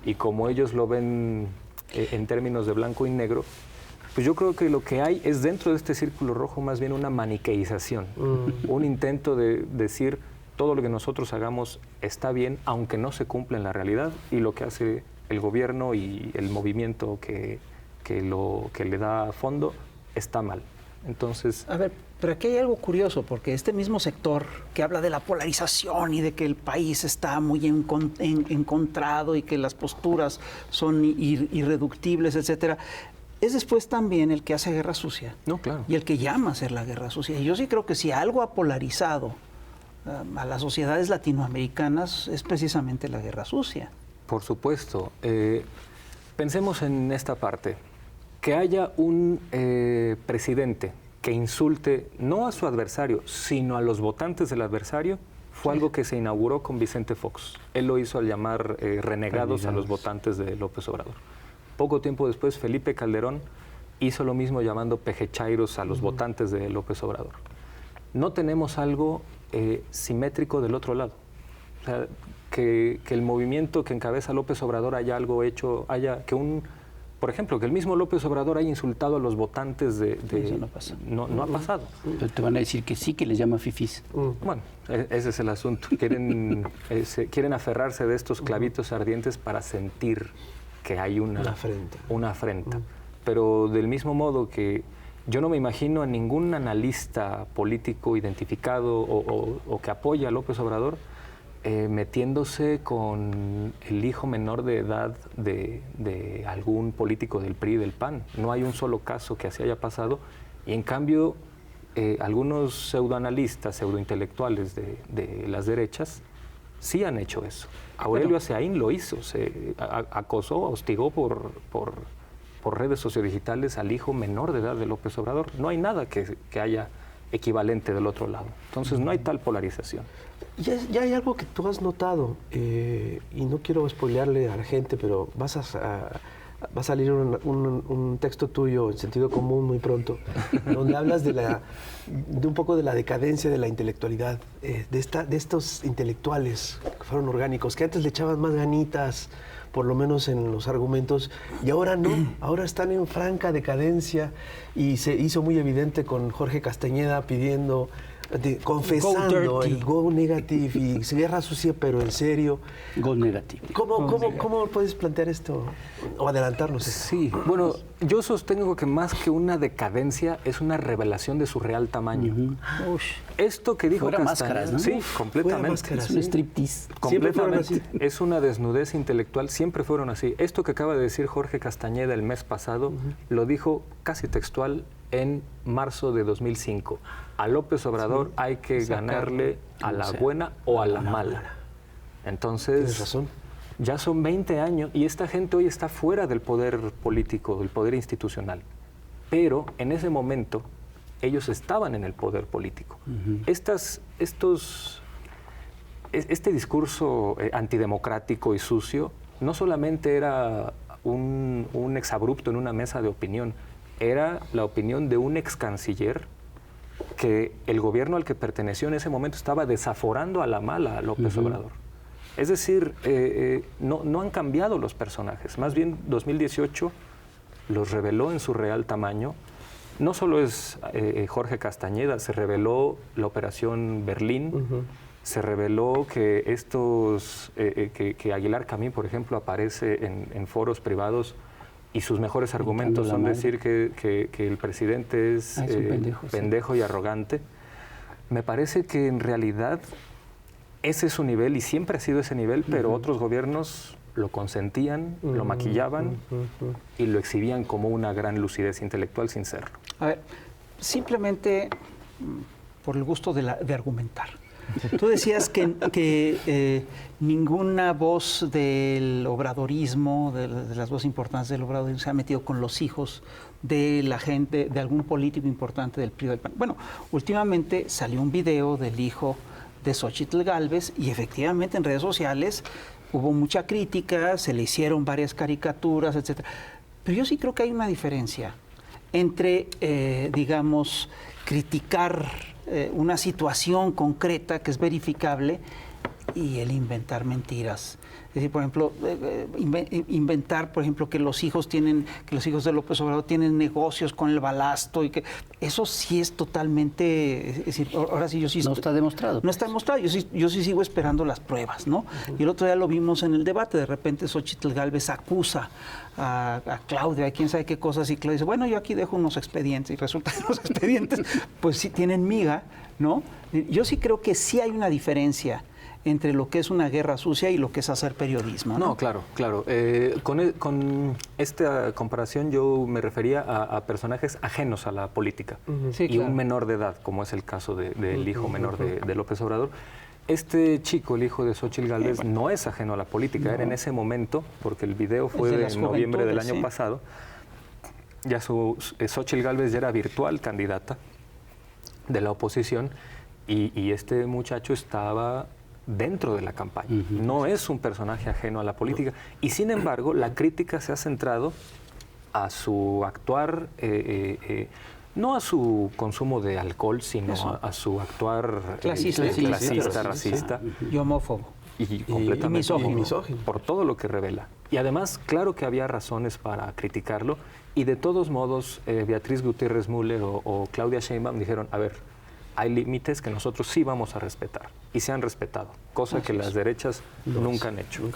y como ellos lo ven en términos de blanco y negro, pues yo creo que lo que hay es dentro de este círculo rojo más bien una maniqueización, un intento de decir todo lo que nosotros hagamos está bien aunque no se cumpla en la realidad y lo que hace el gobierno y el movimiento que le da fondo está mal. Entonces... A ver, pero aquí hay algo curioso, porque este mismo sector que habla de la polarización y de que el país está muy encontrado y que las posturas son irreductibles, etcétera, es después también el que hace guerra sucia. No, claro. Y el que llama a hacer la guerra sucia. Y yo sí creo que si algo ha polarizado a las sociedades latinoamericanas es precisamente la guerra sucia. Por supuesto. Pensemos en esta parte. Que haya un presidente que insulte no a su adversario, sino a los votantes del adversario, fue algo que se inauguró con Vicente Fox. Él lo hizo al llamar renegados a los votantes de López Obrador. Poco tiempo después, Felipe Calderón hizo lo mismo llamando pejechairos a los votantes de López Obrador. No tenemos algo simétrico del otro lado. O sea, que el movimiento que encabeza López Obrador haya algo hecho, por ejemplo, que el mismo López Obrador haya insultado a los votantes Eso no pasa. No ha pasado. Pero te van a decir que sí, que les llama fifís. Bueno, ese es el asunto. Quieren aferrarse de estos clavitos ardientes para sentir que hay una afrenta. Pero del mismo modo que yo no me imagino a ningún analista político identificado o que apoya a López Obrador metiéndose con el hijo menor de edad de algún político del PRI y del PAN. No hay un solo caso que así haya pasado. Y en cambio, algunos pseudoanalistas, pseudointelectuales de las derechas, sí han hecho eso. Aurelio Azaín lo hizo, se acosó, hostigó por redes sociodigitales al hijo menor de edad de López Obrador. No hay nada que haya equivalente del otro lado. Entonces no hay tal polarización. Ya hay algo que tú has notado, y no quiero spoilearle a la gente, pero va a salir un texto tuyo en sentido común muy pronto, donde hablas de un poco de la decadencia de la intelectualidad, de estos intelectuales que fueron orgánicos, que antes le echaban más ganitas, por lo menos en los argumentos, y ahora no, ahora están en franca decadencia, y se hizo muy evidente con Jorge Castañeda pidiendo, confesando el go negative y guerra sucia, pero en serio. Go negative. ¿Cómo puedes plantear esto o adelantarnos? Sí, bueno, yo sostengo que más que una decadencia es una revelación de su real tamaño. Esto que dijo Castañeda, máscaras, ¿no? Sí, completamente. Máscaras, es un striptease. Completamente. Es una desnudez intelectual, siempre fueron así. Esto que acaba de decir Jorge Castañeda el mes pasado, lo dijo casi textual en marzo de 2005. A López Obrador hay que ganarle a la buena o a la mala. Entonces, tienes razón. Ya son 20 años y esta gente hoy está fuera del poder político, del poder institucional. Pero en ese momento ellos estaban en el poder político. Este discurso antidemocrático y sucio no solamente era un exabrupto en una mesa de opinión, era la opinión de un ex canciller que el gobierno al que perteneció en ese momento estaba desaforando a la mala a López Obrador. Es decir, no han cambiado los personajes, más bien 2018 los reveló en su real tamaño. No solo es Jorge Castañeda, se reveló la Operación Berlín, se reveló que que Aguilar Camín, por ejemplo, aparece en foros privados y sus mejores argumentos son decir que el presidente es pendejo y arrogante. Me parece que en realidad ese es su nivel y siempre ha sido ese nivel, pero otros gobiernos lo consentían, lo maquillaban y lo exhibían como una gran lucidez intelectual sin serlo. A ver, simplemente por el gusto de argumentar. Tú decías que ninguna voz del obradorismo, de las voces importantes del obradorismo, se ha metido con los hijos de la gente, de algún político importante del PRI o del PAN. Bueno, últimamente salió un video del hijo de Xóchitl Gálvez y efectivamente en redes sociales hubo mucha crítica, se le hicieron varias caricaturas, etc. Pero yo sí creo que hay una diferencia entre, digamos, criticar una situación concreta que es verificable y el inventar mentiras. Es decir, por ejemplo, inventar, por ejemplo, que los hijos de López Obrador tienen negocios con el balasto y que eso sí es totalmente, es decir, ahora sí yo sí... No está demostrado. No está demostrado, yo sí sigo esperando las pruebas, ¿no? Y el otro día lo vimos en el debate, de repente Xóchitl Gálvez acusa a Claudia, a quién sabe qué cosas, y Claudia dice, bueno, yo aquí dejo unos expedientes, y resulta que los expedientes pues sí tienen miga, ¿no? Yo sí creo que sí hay una diferencia entre lo que es una guerra sucia y lo que es hacer periodismo. No, claro. Con esta comparación yo me refería a personajes ajenos a la política y un menor de edad, como es el caso del hijo menor de López Obrador. Este chico, el hijo de Xóchitl Gálvez, no es ajeno a la política. Era en ese momento, porque el video fue de noviembre del año pasado, ya Xóchitl Gálvez ya era virtual candidata de la oposición y este muchacho estaba dentro de la campaña. No es un personaje ajeno a la política. Y sin embargo, la crítica se ha centrado a su actuar, no a su consumo de alcohol, sino a su actuar clasista, racista. Y homófobo. Y completamente misógino. Por todo lo que revela. Y además, claro que había razones para criticarlo. Y de todos modos, Beatriz Gutiérrez Müller o Claudia Sheinbaum dijeron, a ver, hay límites que nosotros sí vamos a respetar y se han respetado, cosa que las derechas nunca han hecho.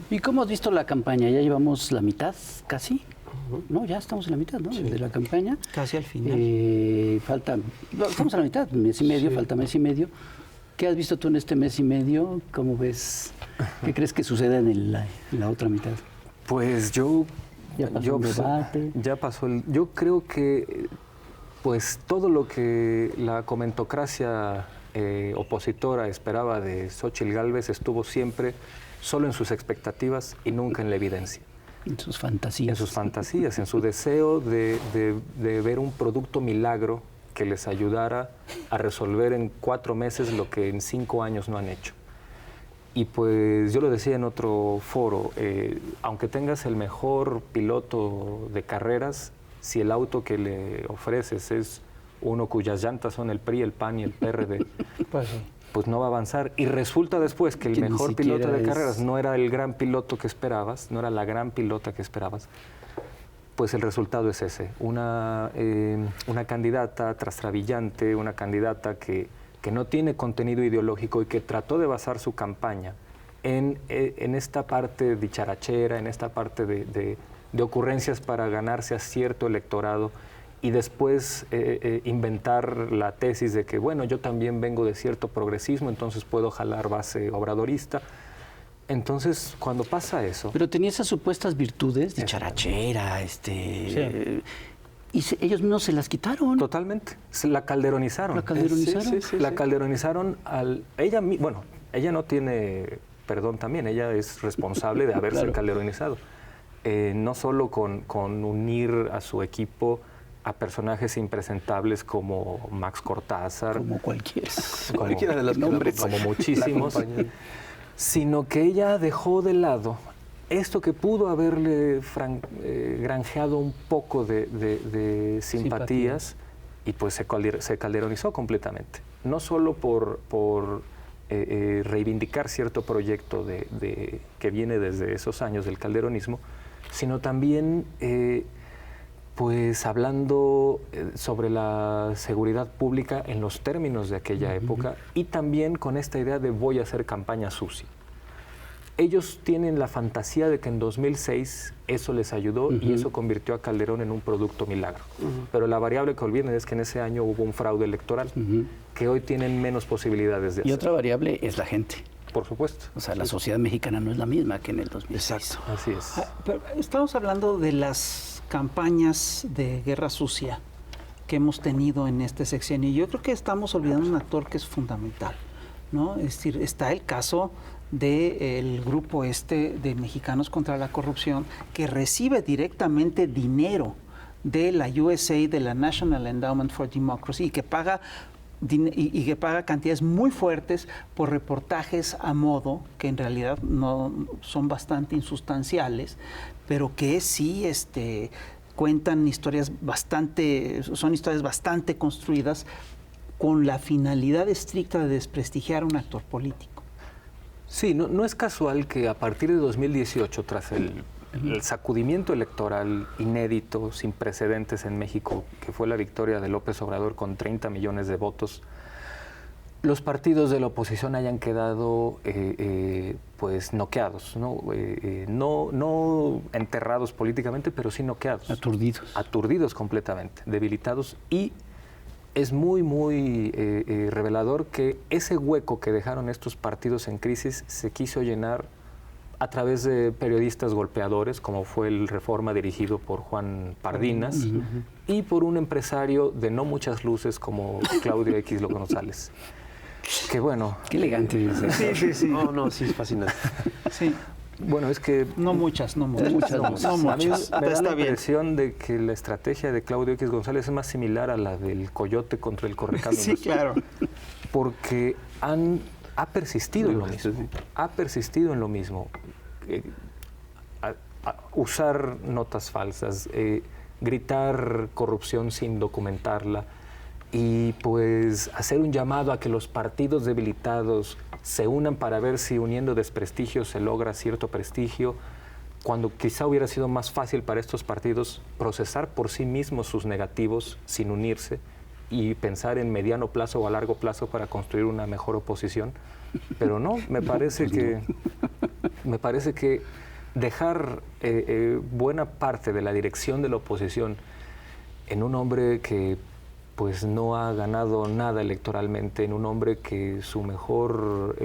¿Y cómo has visto la campaña? ¿Ya llevamos la mitad casi? No, ya estamos en la mitad, ¿no? De la campaña. Casi al final. Estamos a la mitad, mes y medio, falta mes y medio. ¿Qué has visto tú en este mes y medio? ¿Cómo ves? ¿Qué crees que suceda en la otra mitad? Pues ya pasó el debate. Ya pasó yo creo que pues todo lo que la comentocracia opositora esperaba de Xóchitl Gálvez estuvo siempre solo en sus expectativas y nunca en la evidencia. En sus fantasías. En sus fantasías, en su deseo de ver un producto milagro que les ayudara a resolver en 4 meses lo que en 5 años no han hecho. Y pues yo lo decía en otro foro, aunque tengas el mejor piloto de carreras, si el auto que le ofreces es uno cuyas llantas son el PRI, el PAN y el PRD, pues no va a avanzar. Y resulta después que el mejor piloto de carreras no era el gran piloto que esperabas, no era la gran pilota que esperabas, pues el resultado es ese. Una candidata trastrabillante, una candidata que no tiene contenido ideológico y que trató de basar su campaña en esta parte dicharachera, en esta parte de ocurrencias para ganarse a cierto electorado y después inventar la tesis de que, bueno, yo también vengo de cierto progresismo, entonces puedo jalar base obradorista. Entonces, cuando pasa eso... Pero tenía esas supuestas virtudes de charachera, y ellos no se las quitaron. Totalmente. La calderonizaron. ¿La calderonizaron? Sí. La calderonizaron ella no tiene perdón también, ella es responsable de haberse calderonizado. No solo con unir a su equipo a personajes impresentables como Max Cortázar, como cualquiera de los nombres, como muchísimos, sino que ella dejó de lado esto que pudo haberle granjeado un poco de simpatías, y pues se calderonizó completamente. No solo por reivindicar cierto proyecto que viene desde esos años del calderonismo, sino también pues hablando sobre la seguridad pública en los términos de aquella época, y también con esta idea de voy a hacer campaña sucia. Ellos tienen la fantasía de que en 2006 eso les ayudó y eso convirtió a Calderón en un producto milagro. Pero la variable que olviden es que en ese año hubo un fraude electoral que hoy tienen menos posibilidades de hacer. Y otra variable es la gente. Por supuesto. O sea, la sociedad mexicana no es la misma que en el 2006. Exacto. Así es. Pero estamos hablando de las campañas de guerra sucia que hemos tenido en este sexenio. Y yo creo que estamos olvidando un actor que es fundamental, ¿no? Es decir, está el caso del grupo de Mexicanos contra la Corrupción, que recibe directamente dinero de la USAID, de la National Endowment for Democracy, y que paga cantidades muy fuertes por reportajes a modo, que en realidad no son bastante insustanciales, pero que sí cuentan son historias bastante construidas con la finalidad estricta de desprestigiar a un actor político. Sí, no es casual que a partir de 2018, tras el sacudimiento electoral inédito, sin precedentes en México, que fue la victoria de López Obrador con 30 millones de votos, los partidos de la oposición hayan quedado pues noqueados, no enterrados políticamente, pero sí noqueados. Aturdidos completamente, debilitados, y es muy revelador que ese hueco que dejaron estos partidos en crisis se quiso llenar a través de periodistas golpeadores, como fue el Reforma dirigido por Juan Pardinas, y por un empresario de no muchas luces como Claudio X. González. Que bueno... Qué elegante. Sí. No, sí, es fascinante. Sí. Bueno, es que... No muchas. A mí me da la impresión de que la estrategia de Claudio X. González es más similar a la del coyote contra el correcaminos. Sí, claro. Porque ha persistido en lo mismo. Ha persistido en lo mismo. Usar notas falsas, gritar corrupción sin documentarla, y pues hacer un llamado a que los partidos debilitados se unan para ver si uniendo desprestigios se logra cierto prestigio, cuando quizá hubiera sido más fácil para estos partidos procesar por sí mismos sus negativos sin unirse y pensar en mediano plazo o a largo plazo para construir una mejor oposición. Pero no, me parece que dejar buena parte de la dirección de la oposición en un hombre que pues no ha ganado nada electoralmente, en un hombre que su mejor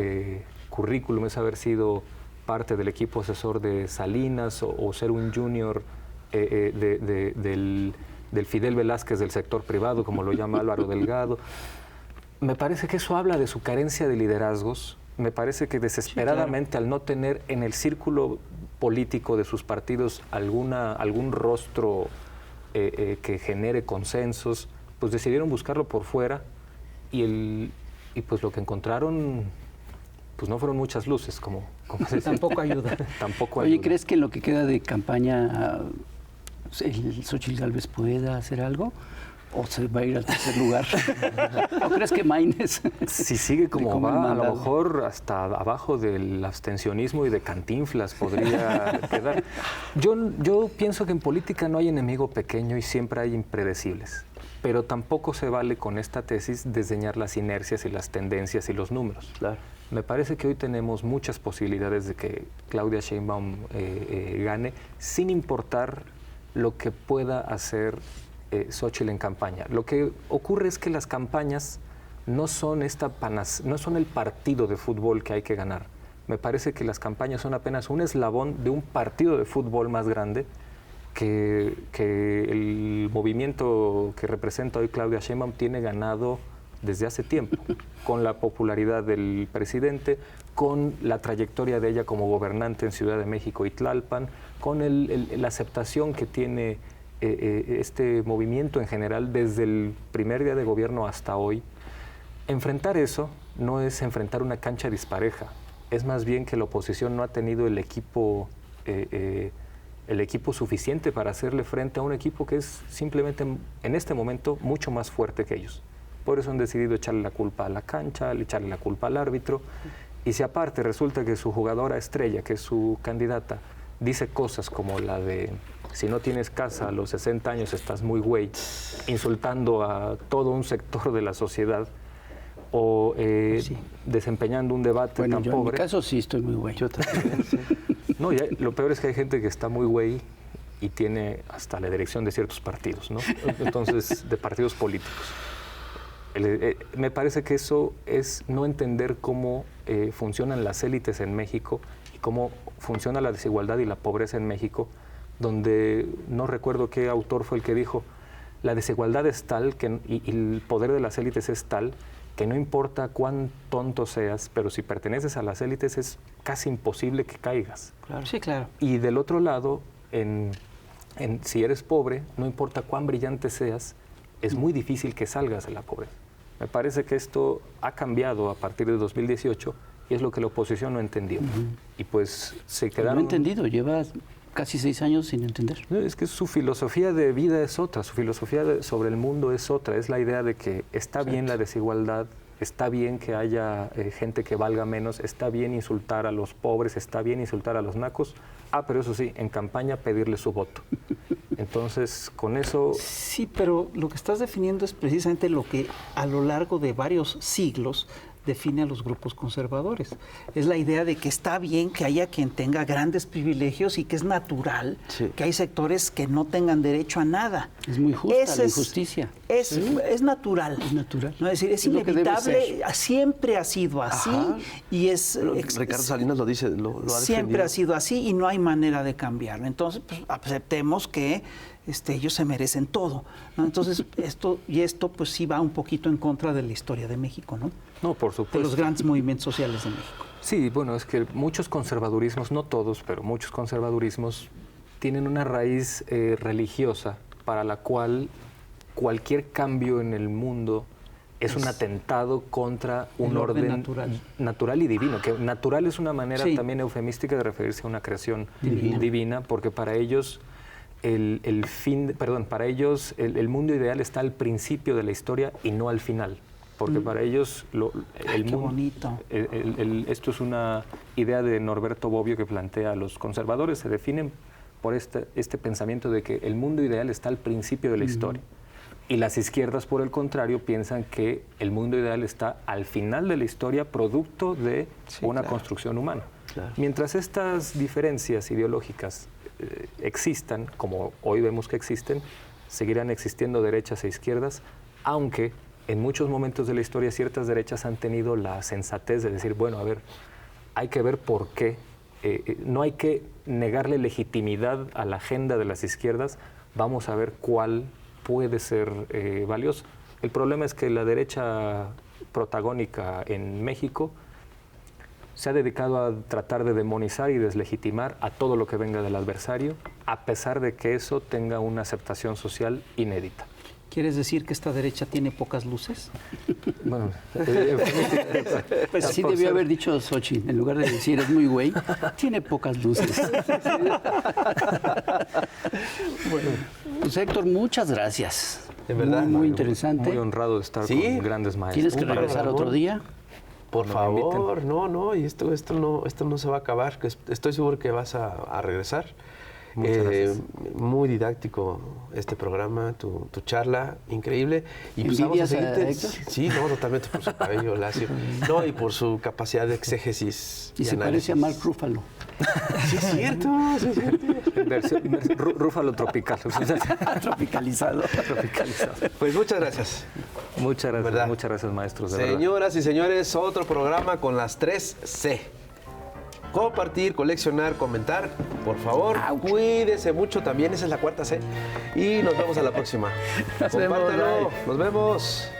currículum es haber sido parte del equipo asesor de Salinas o ser un junior del Fidel Velázquez del sector privado, como lo llama Álvaro Delgado. Me parece que eso habla de su carencia de liderazgos. Me parece que desesperadamente, al no tener en el círculo político de sus partidos algún rostro que genere consensos, pues decidieron buscarlo por fuera, y pues lo que encontraron pues no fueron muchas luces, como tampoco ayuda. Tampoco Oye, ayuda. ¿crees que en lo que queda de campaña el Xóchitl Gálvez pueda hacer algo? ¿O se va a ir al tercer lugar? ¿O crees que Maínez? Si sigue como va, a lo mejor hasta abajo del abstencionismo y de Cantinflas podría quedar. Yo pienso que en política no hay enemigo pequeño y siempre hay impredecibles. Pero tampoco se vale con esta tesis desdeñar las inercias y las tendencias y los números. Claro. Me parece que hoy tenemos muchas posibilidades de que Claudia Sheinbaum gane, sin importar lo que pueda hacer Xóchitl en campaña. Lo que ocurre es que las campañas no son el partido de fútbol que hay que ganar. Me parece que las campañas son apenas un eslabón de un partido de fútbol más grande que el movimiento que representa hoy Claudia Sheinbaum tiene ganado desde hace tiempo, con la popularidad del presidente, con la trayectoria de ella como gobernante en Ciudad de México y Tlalpan, con la aceptación que tiene este movimiento en general desde el primer día de gobierno hasta hoy. Enfrentar eso no es enfrentar una cancha dispareja, es más bien que la oposición no ha tenido el equipo el equipo suficiente para hacerle frente a un equipo que es simplemente en este momento mucho más fuerte que ellos. Por eso han decidido echarle la culpa a la cancha, echarle la culpa al árbitro. Y si aparte resulta que su jugadora estrella, que es su candidata, dice cosas como la de si no tienes casa a los 60 años estás muy güey, insultando a todo un sector de la sociedad, o desempeñando un debate tan yo pobre. En mi caso sí estoy muy güey. Yo también, sí. No, lo peor es que hay gente que está muy güey y tiene hasta la dirección de ciertos partidos, ¿no? Entonces, de partidos políticos. Me parece que eso es no entender cómo funcionan las élites en México y cómo funciona la desigualdad y la pobreza en México, donde no recuerdo qué autor fue el que dijo, la desigualdad es tal y el poder de las élites es tal que no importa cuán tonto seas, pero si perteneces a las élites es casi imposible que caigas. Claro. Sí, claro. Y del otro lado, si eres pobre, no importa cuán brillante seas, es muy difícil que salgas de la pobreza. Me parece que esto ha cambiado a partir de 2018 y es lo que la oposición no entendió. Y pues se quedaron... No he entendido, lleva casi 6 años sin entender. Es que su filosofía de vida es otra, su filosofía sobre el mundo es otra. Es la idea de que está bien la desigualdad, está bien que haya gente que valga menos, está bien insultar a los pobres, está bien insultar a los nacos. Pero eso sí, en campaña pedirle su voto. Entonces, con eso... Sí, pero lo que estás definiendo es precisamente lo que a lo largo de varios siglos define a los grupos conservadores. Es la idea de que está bien que haya quien tenga grandes privilegios y que es natural que hay sectores que no tengan derecho a nada. Es muy justa la injusticia. Es natural. Es natural. No, es decir, es inevitable, siempre ha sido así. Y es... Ricardo Salinas lo dice, lo ha siempre defendido. ha sido así y no hay manera de cambiarlo. Entonces, pues, aceptemos que ellos se merecen todo, ¿no? Entonces, esto pues sí va un poquito en contra de la historia de México, ¿no? No, por supuesto. De los grandes movimientos sociales de México. Sí, bueno, es que muchos conservadurismos, no todos, pero muchos conservadurismos tienen una raíz religiosa para la cual cualquier cambio en el mundo es un atentado contra un orden natural y divino, que natural es una manera también eufemística de referirse a una creación divina, porque para ellos el mundo ideal está al principio de la historia y no al final. Porque para ellos el mundo... bonito. Esto es una idea de Norberto Bobbio que plantea a los conservadores. Se definen por este pensamiento de que el mundo ideal está al principio de la historia. Y las izquierdas, por el contrario, piensan que el mundo ideal está al final de la historia, producto de una construcción humana. Claro. Mientras estas diferencias ideológicas existan, como hoy vemos que existen, seguirán existiendo derechas e izquierdas, aunque en muchos momentos de la historia ciertas derechas han tenido la sensatez de decir, bueno, a ver, hay que ver por qué. No hay que negarle legitimidad a la agenda de las izquierdas, vamos a ver cuál puede ser valioso. El problema es que la derecha protagónica en México se ha dedicado a tratar de demonizar y deslegitimar a todo lo que venga del adversario, a pesar de que eso tenga una aceptación social inédita. ¿Quieres decir que esta derecha tiene pocas luces? Bueno, pues así debió haber dicho Xochitl, en lugar de decir es muy güey, tiene pocas luces. Bueno, pues Héctor, muchas gracias. De verdad. Muy interesante. Muy honrado de estar con grandes maestros. ¿Tienes que regresar otro día? Por favor, no, y esto no se va a acabar. Estoy seguro que vas a regresar. Muchas gracias. Muy didáctico este programa, tu charla, increíble. Y pues ¿Envidias vamos a seguirte. a Héctor? Sí, no, totalmente por su cabello lacio. No, y por su capacidad de exégesis. Y se parece a Mark Ruffalo. Sí, es cierto, sí, es cierto. Rúfalo tropical. Tropicalizado. Pues muchas gracias. Muchas gracias, ¿verdad? Muchas gracias, maestros. De Señoras y señores, otro programa con las 3 C. Compartir, coleccionar, comentar. Por favor, cuídese mucho también. Esa es la 4ª C. Y nos vemos a la próxima. Compártanlo. Nos vemos.